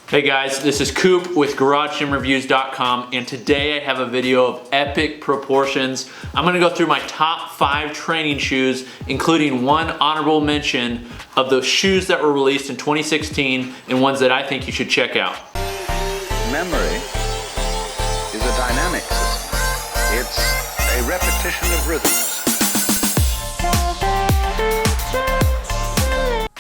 Hey guys, this is Coop with GarageGymReviews.com, and today I have a video of epic proportions. I'm gonna go through my top 5 training shoes, including one honorable mention of those shoes that were released in 2016 and ones that I think you should check out. Memory is a dynamic system. It's a repetition of rhythms.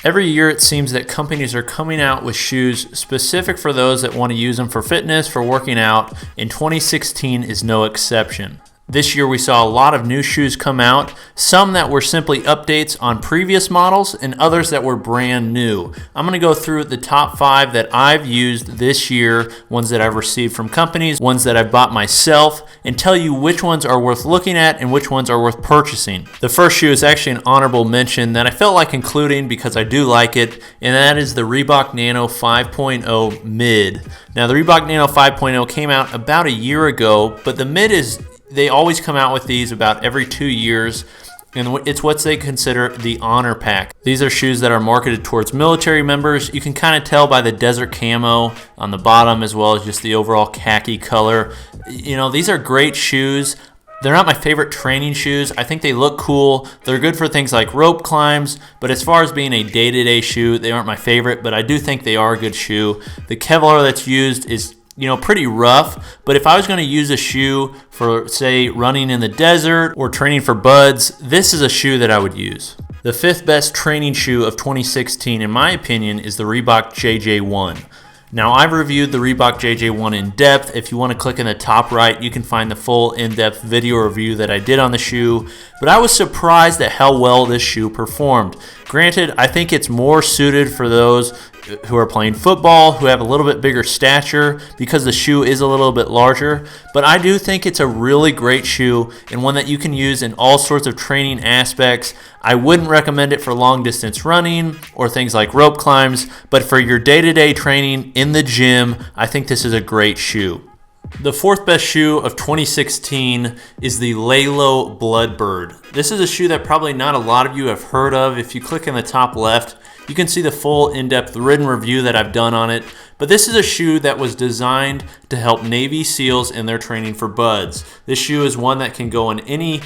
Every year it seems that companies are coming out with shoes specific for those that want to use them for fitness, for working out, and 2016 is no exception. This year we saw a lot of new shoes come out, some that were simply updates on previous models and others that were brand new. I'm going to go through the top 5 that I've used this year, ones that I've received from companies, ones that I've bought myself, and tell you which ones are worth looking at and which ones are worth purchasing. The first shoe is actually an honorable mention that I felt like including because I do like it, and that is the Reebok Nano 5.0 Mid. Now the Reebok Nano 5.0 came out about a year ago, but the Mid they always come out with these about every 2 years, and it's what they consider the honor pack. These are shoes that are marketed towards military members. You can kind of tell by the desert camo on the bottom as well as just the overall khaki color. You know, these are great shoes. They're not my favorite training shoes. I think they look cool. They're good for things like rope climbs, but as far as being a day-to-day shoe, they aren't my favorite, but I do think they are a good shoe. The Kevlar that's used is pretty rough, but if I was going to use a shoe for, say, running in the desert or training for buds, this is a shoe that I would use. The 5th best training shoe of 2016, in my opinion, is the Reebok JJ1. Now, I've reviewed the Reebok JJ1 in depth. If you want to click in the top right, you can find the full in-depth video review that I did on the shoe, but I was surprised at how well this shoe performed. Granted, I think it's more suited for those who are playing football, who have a little bit bigger stature because the shoe is a little bit larger, but I do think it's a really great shoe and one that you can use in all sorts of training aspects. I wouldn't recommend it for long distance running or things like rope climbs, but for your day-to-day training in the gym, I think this is a great shoe. The 4th best shoe of 2016 is the Lalo Bloodbird. This is a shoe that probably not a lot of you have heard of. If you click in the top left, you can see the full in-depth written review that I've done on it. But this is a shoe that was designed to help Navy SEALs in their training for buds. This shoe is one that can go in any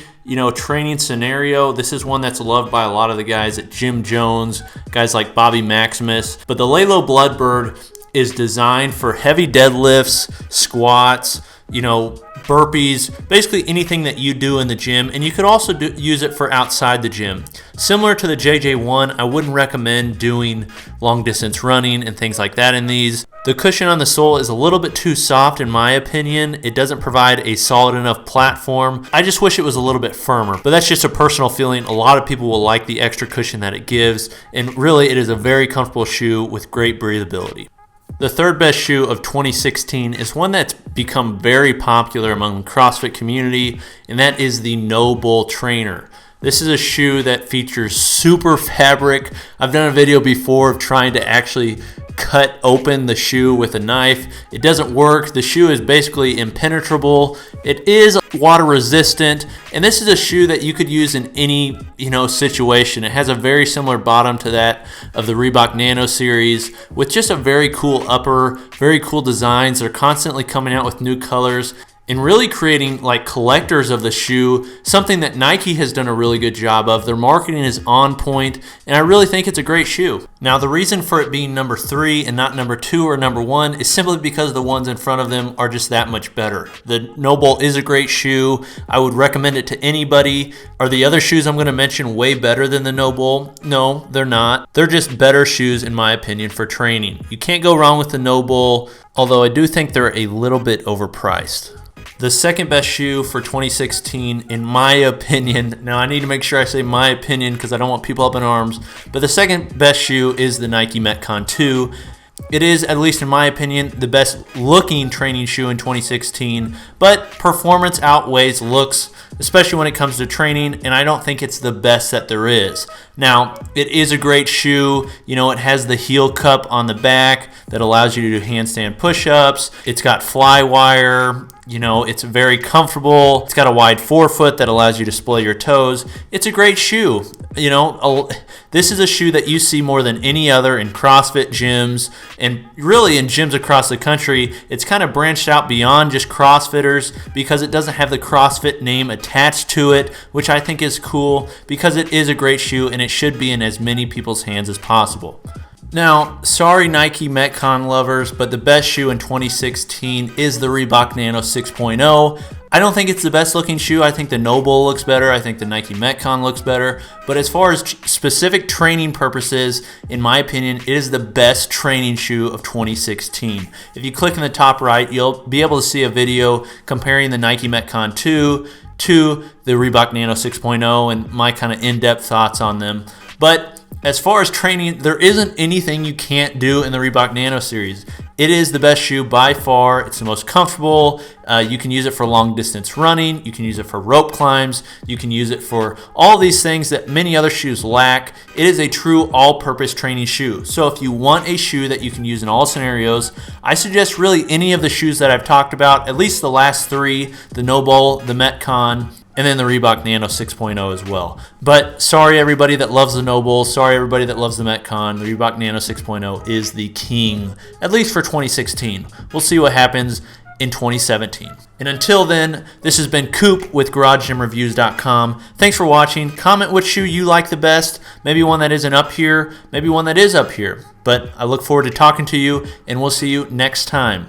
training scenario. This is one that's loved by a lot of the guys at Jim Jones, guys like Bobby Maximus. But the Lalo Bloodbird is designed for heavy deadlifts, squats, burpees, basically anything that you do in the gym, and you could also use it for outside the gym. Similar to the JJ1, I wouldn't recommend doing long distance running and things like that in these. The cushion on the sole is a little bit too soft in my opinion. It doesn't provide a solid enough platform. I just wish it was a little bit firmer, but that's just a personal feeling. A lot of people will like the extra cushion that it gives, and really it is a very comfortable shoe with great breathability. The 3rd best shoe of 2016 is one that's become very popular among the CrossFit community, and that is the No Bull Trainer. This is a shoe that features super fabric. I've done a video before of trying to actually cut open the shoe with a knife. It doesn't work. The shoe is basically impenetrable. It is water resistant, and this is a shoe that you could use in any situation. It has a very similar bottom to that of the Reebok Nano series with just a very cool upper, very cool designs. They're constantly coming out with new colors and really creating like collectors of the shoe, something that Nike has done a really good job of. Their marketing is on point, and I really think it's a great shoe. Now, the reason for it being number 3 and not number 2 or number 1 is simply because the ones in front of them are just that much better. The No Bull is a great shoe. I would recommend it to anybody. Are the other shoes I'm going to mention way better than the No Bull? No, they're not. They're just better shoes in my opinion for training. You can't go wrong with the No Bull, although I do think they're a little bit overpriced. The 2nd best shoe for 2016, in my opinion, now I need to make sure I say my opinion because I don't want people up in arms, but the 2nd best shoe is the Nike Metcon 2. It is, at least in my opinion, the best looking training shoe in 2016, but performance outweighs looks, especially when it comes to training, and I don't think it's the best that there is. Now, it is a great shoe. It has the heel cup on the back that allows you to do handstand push-ups. It's got fly wire. It's very comfortable. It's got a wide forefoot that allows you to splay your toes. It's a great shoe. This is a shoe that you see more than any other in CrossFit gyms and really in gyms across the country. It's kind of branched out beyond just CrossFitters because it doesn't have the CrossFit name attached to it, which I think is cool because it is a great shoe and it should be in as many people's hands as possible. Now, sorry Nike Metcon lovers, but the best shoe in 2016 is the Reebok Nano 6.0. I don't think it's the best looking shoe. I think the No Bull looks better. I think the Nike Metcon looks better. But as far as specific training purposes, in my opinion, it is the best training shoe of 2016. If you click in the top right, you'll be able to see a video comparing the Nike Metcon 2 to the Reebok Nano 6.0 and my kind of in-depth thoughts on them. But as far as training, there isn't anything you can't do in the Reebok Nano series. It is the best shoe by far. It's the most comfortable. You can use it for long distance running. You can use it for rope climbs. You can use it for all these things that many other shoes lack. It is a true all-purpose training shoe. So if you want a shoe that you can use in all scenarios, I suggest really any of the shoes that I've talked about, at least the last three, the No Bull, the Metcon, and then the Reebok Nano 6.0 as well. But sorry everybody that loves the No Bull, sorry everybody that loves the Metcon, the Reebok Nano 6.0 is the king, at least for 2016. We'll see what happens in 2017. And until then, this has been Coop with GarageGymReviews.com. Thanks for watching. Comment which shoe you like the best. Maybe one that isn't up here, maybe one that is up here. But I look forward to talking to you, and we'll see you next time.